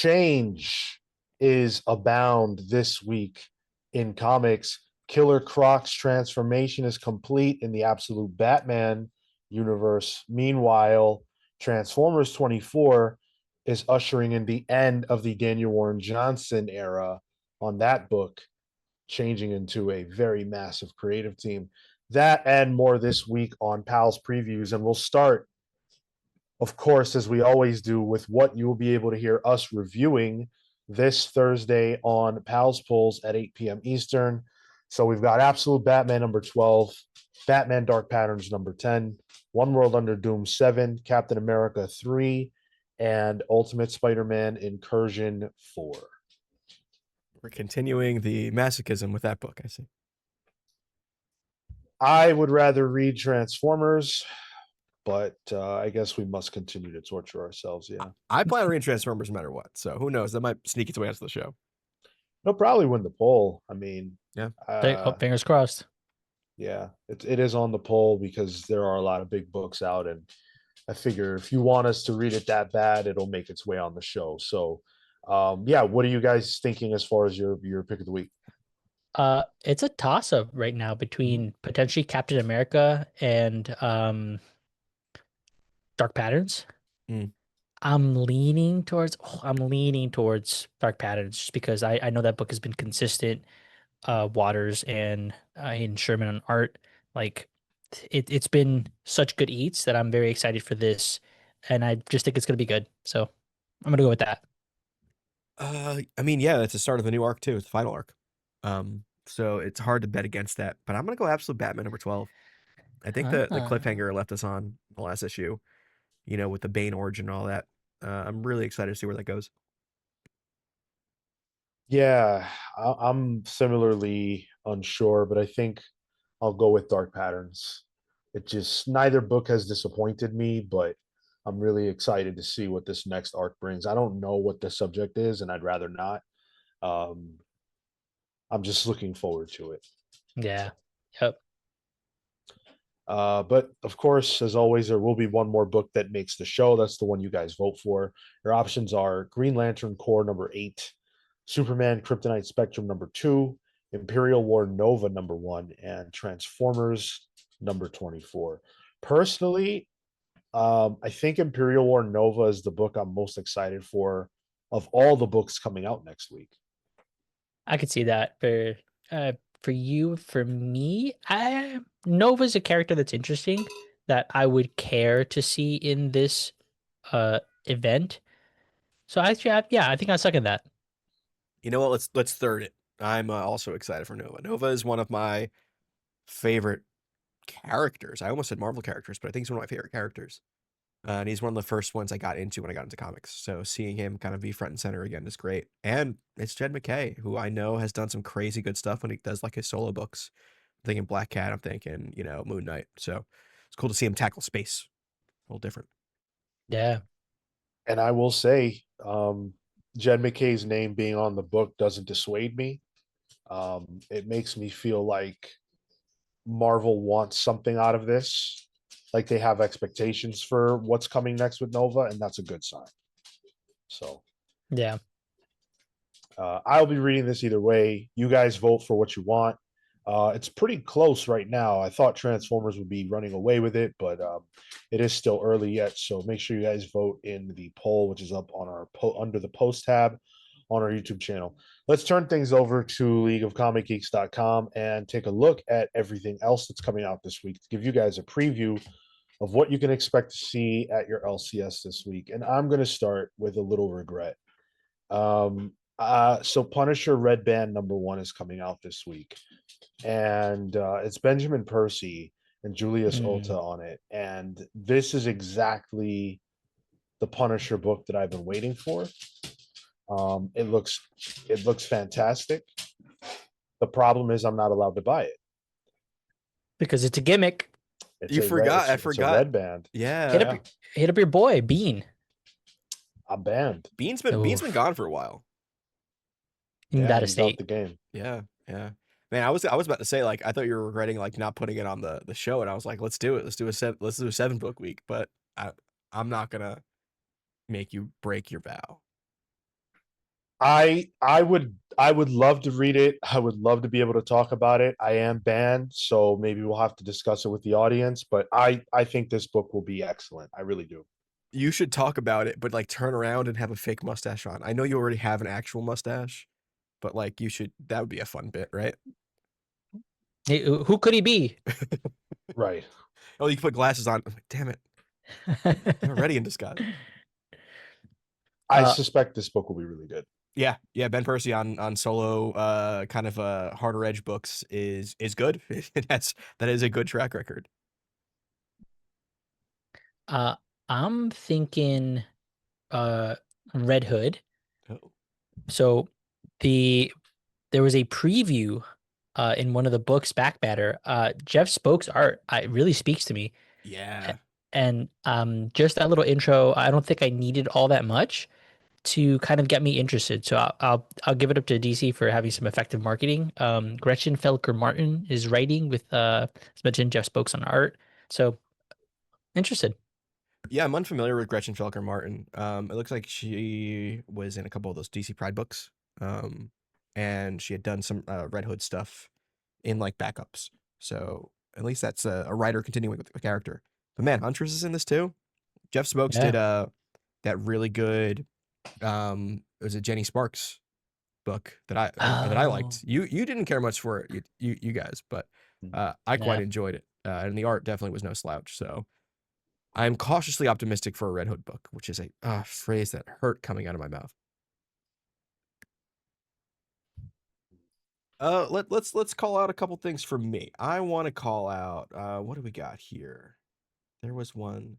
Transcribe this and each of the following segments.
Change is abound this week in comics. Killer Croc's transformation is complete in the Absolute Batman universe. Meanwhile, Transformers 24 is ushering in the end of the Daniel Warren Johnson era on that book, changing into a very massive creative team. That and more this week on Pal's Previews. And we'll start, of course, as we always do, with what you will be able to hear us reviewing this Thursday on Pals Pulls at 8 p.m. Eastern. So we've got Absolute Batman number 12, Batman Dark Patterns number 10, One World Under Doom 7, Captain America 3, and Ultimate Spider-Man Incursion 4. We're continuing the masochism with that book, I see. I would rather read Transformers, but I guess we must continue to torture ourselves. Yeah, I plan on reading Transformers no matter what. So who knows? That might sneak its way onto the show. He'll probably win the poll. I mean, yeah, fingers crossed. Yeah, it is on the poll because there are a lot of big books out, and I figure if you want us to read it that bad, it'll make its way on the show. So, yeah, what are you guys thinking as far as your pick of the week? It's a toss-up right now between potentially Captain America and Dark Patterns. I'm leaning towards Dark Patterns just because I know that book has been consistent. Waters and in Sherman on art, like it's been such good eats that I'm very excited for this, and I just think it's gonna be good. So I'm gonna go with that. I mean, yeah, it's the start of the new arc too. It's the final arc. So it's hard to bet against that. But I'm gonna go Absolute Batman number 12. I think the cliffhanger left us on the last issue, with the Bane origin and all that. I'm really excited to see where that goes. Yeah, I'm similarly unsure, but I think I'll go with Dark Patterns. It just neither book has disappointed me, but I'm really excited to see what this next arc brings. I don't know what the subject is, and I'd rather not. I'm just looking forward to it. Yeah. Yep. But of course, as always, there will be one more book that makes the show. That's the one you guys vote for. Your options are Green Lantern Corps number 8, Superman Kryptonite Spectrum number 2, Imperial War Nova number 1, and Transformers number 24. Personally, I think Imperial War Nova is the book I'm most excited for of all the books coming out next week. I could see that for you. For me, Nova's a character that's interesting that I would care to see in this event. So I think I suck at that. You know what? Let's third it. I'm also excited for Nova. Nova is one of my favorite characters. I almost said Marvel characters, but I think he's one of my favorite characters. And he's one of the first ones I got into when I got into comics. So seeing him kind of be front and center again is great. And it's Jed MacKay, who I know has done some crazy good stuff when he does like his solo books. I'm thinking Black Cat, I'm thinking, Moon Knight. So it's cool to see him tackle space. A little different. Yeah. And I will say, Jed MacKay's name being on the book doesn't dissuade me. It makes me feel like Marvel wants something out of this. Like they have expectations for what's coming next with Nova, and that's a good sign. So, yeah. I'll be reading this either way. You guys vote for what you want. It's pretty close right now. I thought Transformers would be running away with it, but it is still early yet. So make sure you guys vote in the poll, which is up on our under the post tab on our YouTube channel. Let's turn things over to leagueofcomicgeeks.com and take a look at everything else that's coming out this week to give you guys a preview of what you can expect to see at your LCS this week. And I'm going to start with a little regret. So Punisher Red Band number 1 is coming out this week. And it's Benjamin Percy and Julius Ota on it. And this is exactly the Punisher book that I've been waiting for. It looks fantastic. The problem is I'm not allowed to buy it. Because it's a gimmick. I forgot. It's a Red Band. Yeah. Hit up your boy, Bean. I'm banned. Bean's been gone for a while. In that estate. The game. Yeah. Man, I was about to say, like, I thought you were regretting like not putting it on the show, and I was like, let's do it. Let's do a 7-book week. But I'm not gonna make you break your vow. I would love to read it. I would love to be able to talk about it. I am banned, so maybe we'll have to discuss it with the audience. But I think this book will be excellent. I really do. You should talk about it, but like turn around and have a fake mustache on. I know you already have an actual mustache, but like you should. That would be a fun bit, right? Hey, who could he be? Right. Oh, you can put glasses on. I'm like, damn it, I'm already in disguise. I uh, suspect this book will be really good. Yeah, yeah. Ben Percy on solo, kind of harder edge books is good. That is a good track record. uh, I'm thinking uh, Red Hood. Oh, So there was a preview in one of the books back batter. Jeff Spoke's art it really speaks to me. yeah. And just that little intro, I don't think I needed all that much to kind of get me interested. So I'll give it up to DC for having some effective marketing. Gretchen Felker Martin is writing with as mentioned Jeff Spokes on art. So interested. Yeah, I'm unfamiliar with Gretchen Felker Martin. It looks like she was in a couple of those DC Pride books. And she had done some Red Hood stuff in like backups. So at least that's a writer continuing with the character. But man, Huntress is in this too. Jeff Smokes Yeah. did that really good was it Jenny Sparks book that I Oh, liked. You didn't care much for it, you guys, but I quite yeah. enjoyed it. And the art definitely was no slouch. So I'm cautiously optimistic for a Red Hood book, which is a phrase that hurt coming out of my mouth. Let's call out a couple things for me. I want to call out what do we got here? There was one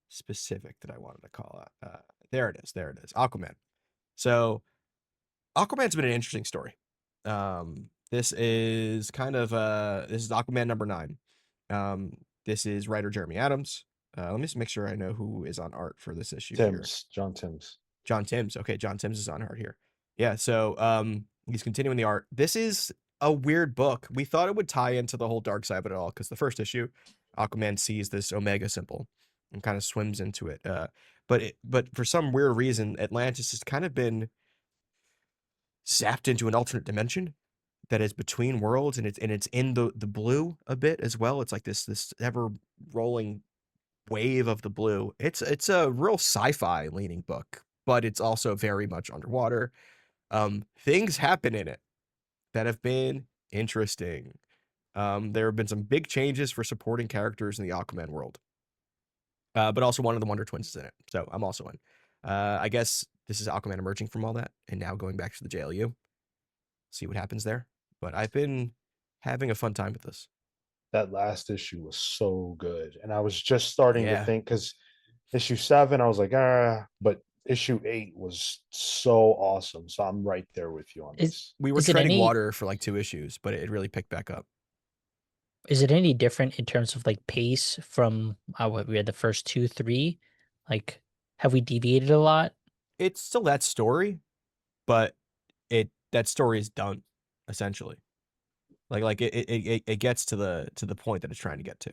specific that I wanted to call out. There it is. There it is. Aquaman. So Aquaman's been an interesting story. This is kind of this is Aquaman number 9. This is writer Jeremy Adams. Let me just make sure I know who is on art for this issue here. John Timms. John Timms. Okay, John Timms is on art here. Yeah, so he's continuing the art. This is a weird book. We thought it would tie into the whole dark side of it all because the first issue, Aquaman sees this Omega symbol and kind of swims into it. But for some weird reason, Atlantis has kind of been zapped into an alternate dimension that is between worlds, and it's in the blue a bit as well. It's like this ever rolling wave of the blue. It's a real sci-fi leaning book, but it's also very much underwater. Things happen in it that have been interesting. There have been some big changes for supporting characters in the Aquaman world. But also one of the Wonder Twins is in it. So I'm also in. I guess this is Aquaman emerging from all that and now going back to the JLU. See what happens there. But I've been having a fun time with this. That last issue was so good. And I was just starting to Yeah. think because issue 7, I was like, but issue 8 was so awesome. So I'm right there with you on Is this. We were is it treading any water for like 2 issues, but it really picked back up. is it any different in terms of like pace from what we had the first 2, 3? Like, have we deviated a lot? It's still that story, but that story is done, essentially. Like it gets to the point that it's trying to get to.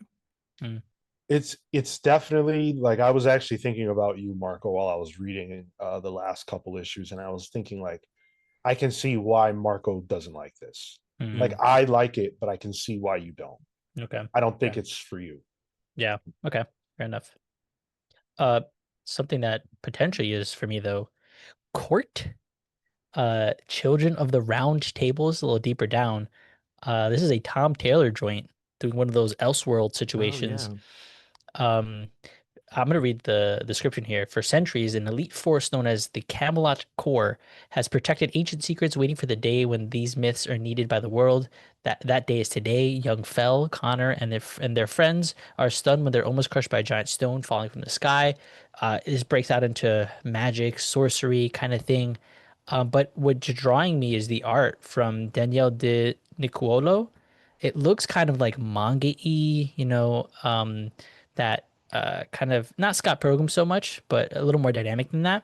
Mm, It's definitely like I was actually thinking about you, Marco, while I was reading the last couple issues, and I was thinking like I can see why Marco doesn't like this. Like mm, I like it, but I can see why you don't. okay. I don't think Okay. it's for you. Yeah. Okay. Fair enough. Uh, Something that potentially is for me though, Court, Children of the Round Tables, a little deeper down. This is a Tom Taylor joint doing one of those Elseworld Oh situations. yeah. Um, I'm going to read the description here. For centuries, an elite force known as the Camelot Corps has protected ancient secrets, waiting for the day when these myths are needed by the world. That day is today. Young Fell, Connor, and their friends are stunned when they're almost crushed by a giant stone falling from the sky. This breaks out into magic, sorcery kind of thing. But what's drawing me is the art from Danielle de Nicuolo. It looks kind of like manga-y, that kind of not Scott Pilgrim so much, but a little more dynamic than that.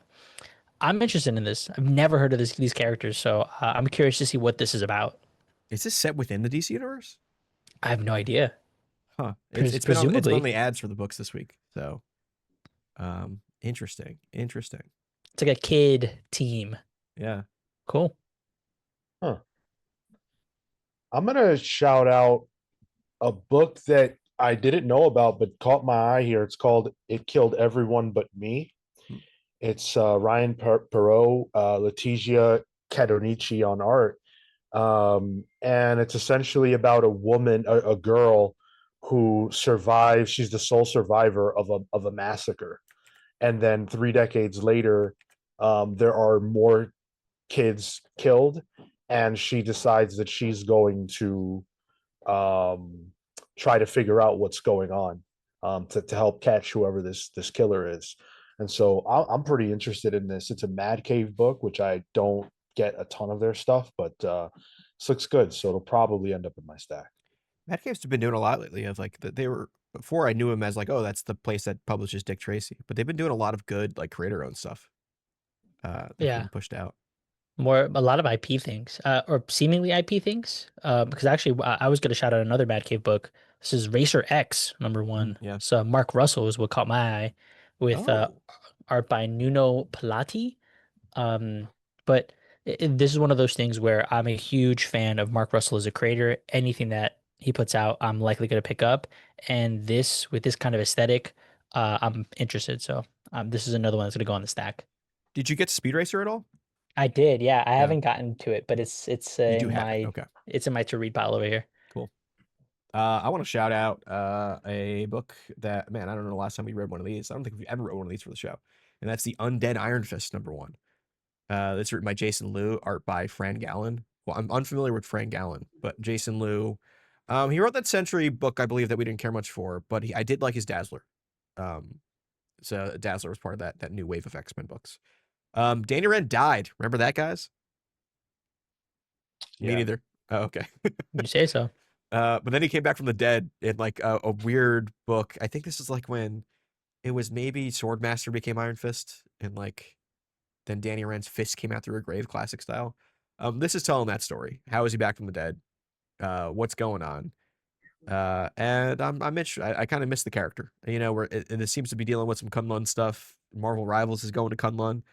I'm interested in this. I've never heard of these characters, so I'm curious to see what this is about. Is this set within the DC universe? I have no idea. Huh. It's been on Presumably, the ads for the books this week. So interesting. it's like a kid team. Yeah. Cool. Huh. I'm gonna shout out a book that I didn't know about but caught my eye here. It's called "It Killed Everyone But Me." Hmm. It's Ryan Perot, Letizia Cadonici on art, and it's essentially about a woman, a girl who survives. She's the sole survivor of a massacre, and then 3 decades later, there are more kids killed, and she decides that she's going to um, try to figure out what's going on, to help catch whoever this killer is. And so I'm pretty interested in this. It's a Mad Cave book, which I don't get a ton of their stuff, but this looks good, so it'll probably end up in my stack. Mad Cave's been doing a lot lately. Of like they were before I knew him as like, oh, that's the place that publishes Dick Tracy. But they've been doing a lot of good like creator owned stuff. That's Yeah. been pushed out. A lot of IP things, or seemingly IP things. Because actually, I was going to shout out another Mad Cave book. This is Racer X #1. Yeah. So Mark Russell is what caught my eye, with Oh, art by Nuno Pilati. But this is one of those things where I'm a huge fan of Mark Russell as a creator. Anything that he puts out, I'm likely going to pick up. And this, with this kind of aesthetic, I'm interested. So this is another one that's going to go on the stack. did you get to Speed Racer at all? I did, yeah. I Yeah, haven't gotten to it, but it's you do in have it. my Okay, it's in my to read pile over here. cool. I want to shout out a book that, man, I don't know the last time we read one of these. I don't think we've ever read one of these for the show, and that's the Undead Iron Fist #1. That's written by Jason Liu, art by Fran Gallen. Well, I'm unfamiliar with Fran Gallen, but Jason Liu, he wrote that Century book, I believe, that we didn't care much for, but I did like his Dazzler. So Dazzler was part of that new wave of X-Men books. Danny Rand died. Remember that, guys? Me Yeah. neither. Oh, okay. You say so. But then he came back from the dead in like a weird book. I think this is like when it was maybe Swordmaster became Iron Fist, and like then Danny Rand's fist came out through a grave, classic style. This is telling that story. How is he back from the dead? What's going on? And I'm interested. I kind of miss the character, you know, and it seems to be dealing with some Kunlun stuff. Marvel Rivals is going to Kunlun.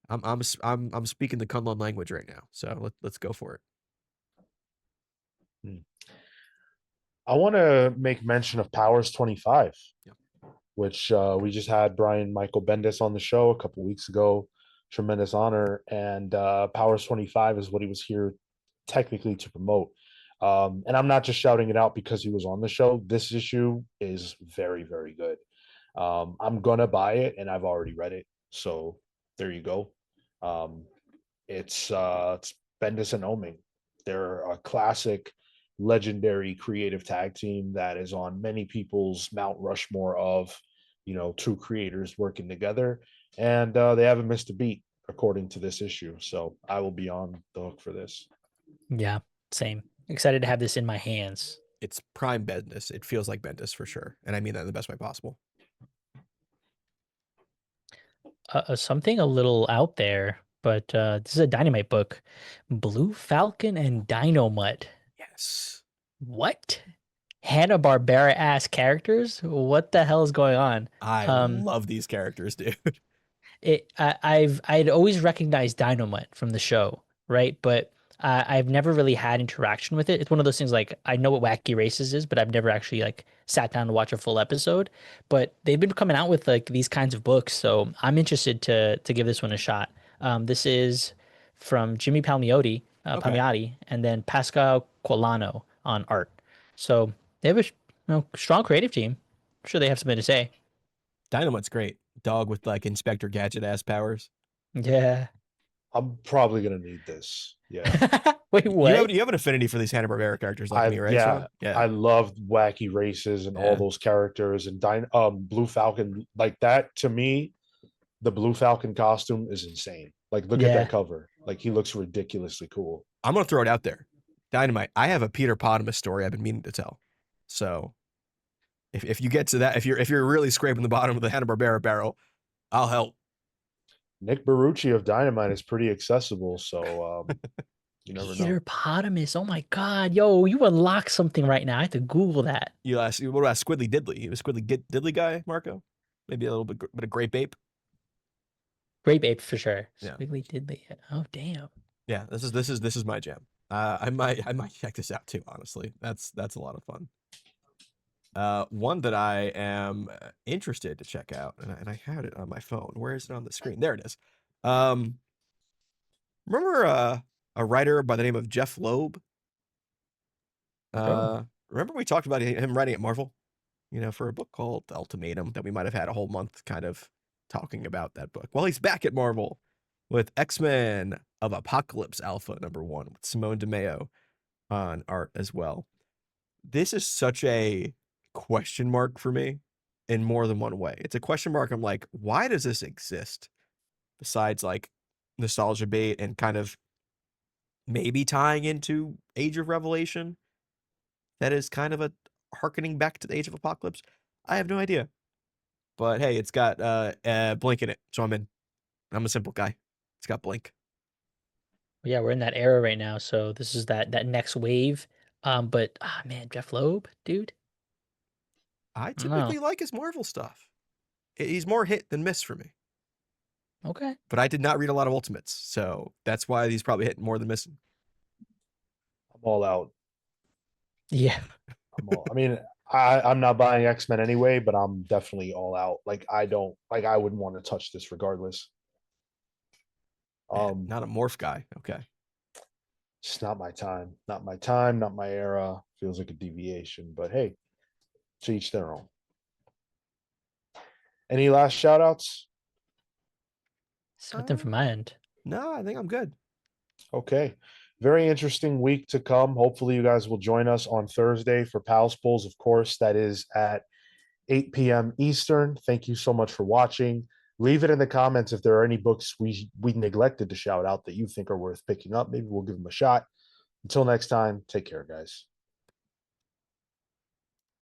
I'm speaking the Kunlun language right now, so let's go for it. I want to make mention of Powers 25, Yeah. which we just had Brian Michael Bendis on the show a couple weeks ago. Tremendous honor. And Powers 25 is what he was here technically to promote. And I'm not just shouting it out because he was on the show. This issue is very, very good. I'm going to buy it, and I've already read it. So there you go. Um, it's Bendis and Oming. They're a classic, legendary creative tag team that is on many people's Mount Rushmore of, two creators working together, and they haven't missed a beat according to this issue. So I will be on the hook for this. Yeah, same. Excited to have this in my hands. It's prime Bendis. It feels like Bendis for sure, and I mean that in the best way possible. Something a little out there, but this is a Dynamite book. Blue Falcon and Dynamite. Yes. What? Hanna-Barbera ass characters? What the hell is going on? I Um, love these characters, dude. I'd always recognized Dynamite from the show, right? But I've never really had interaction with it. It's one of those things like I know what Wacky Races is, but I've never actually like sat down to watch a full episode. But they've been coming out with like these kinds of books, so I'm interested to give this one a shot. This is from Jimmy Okay. Palmiotti, and then Pascal Colano on art. So they have a strong creative team. I'm sure they have something to say. Dynamite's great. Dog with like Inspector Gadget ass powers. Yeah. I'm probably gonna need this. Yeah. Wait, what? You have an affinity for these Hanna-Barbera characters like me, right, Yeah, Sean? Yeah. I loved Wacky Races and all Yeah. those characters, and Blue Falcon, like that. To me, the Blue Falcon costume is insane. Like, look at Yeah. that cover. Like, he looks ridiculously cool. I'm gonna throw it out there. Dynamite. I have a Peter Potamus story I've been meaning to tell. So if you get to that, if you're really scraping the bottom of the Hanna-Barbera barrel, I'll help. Nick Barucci of Dynamite is pretty accessible, so you never know. Peter Potamus. Oh my God. Yo, you unlocked something right now. I have to Google that. You ask, what about Squidly Diddly? You a Squidly Diddly guy, Marco? Maybe a little bit of Grape Ape. Grape Ape for sure. Yeah. Squiggly Diddly. Oh, damn. Yeah, this is my jam. I might check this out too. Honestly, that's a lot of fun. One that I am interested to check out, and I had it on my phone. Where is it on the screen? There it is. Remember a writer by the name of Jeff Loeb? Oh. Remember we talked about him writing at Marvel, for a book called Ultimatum that we might have had a whole month kind of talking about that book. Well, he's back at Marvel with X-Men of Apocalypse Alpha #1 with Simone DeMeo on art as well. This is such a question mark for me in more than one way. It's a question mark. I'm like, why does this exist? Besides like nostalgia bait and kind of maybe tying into Age of Revelation, that is kind of a harkening back to the Age of Apocalypse. I have no idea. But hey, it's got Blink in it, so I'm in. I'm a simple guy. It's got Blink. Yeah, we're in that era right now, so this is that next wave. But man, Jeff Loeb, dude. I I don't know. typically like his Marvel stuff. He's more hit than miss for me. Okay. But I did not read a lot of Ultimates, so that's why he's probably hitting more than missing. I'm all out. Yeah. I mean, I'm not buying X-Men anyway, but I'm definitely all out. Like I wouldn't want to touch this regardless. Man, not a morph guy. Okay. It's not my time. Not my time, not my era. Feels like a deviation, but hey, to each their own. Any last shout outs? Nothing from my end. No, I think I'm good. Okay. Very interesting week to come. Hopefully, you guys will join us on Thursday for Pals Pulls. Of course, that is at 8 p.m. Eastern. Thank you so much for watching. Leave it in the comments if there are any books we neglected to shout out that you think are worth picking up. Maybe we'll give them a shot. Until next time, take care, guys.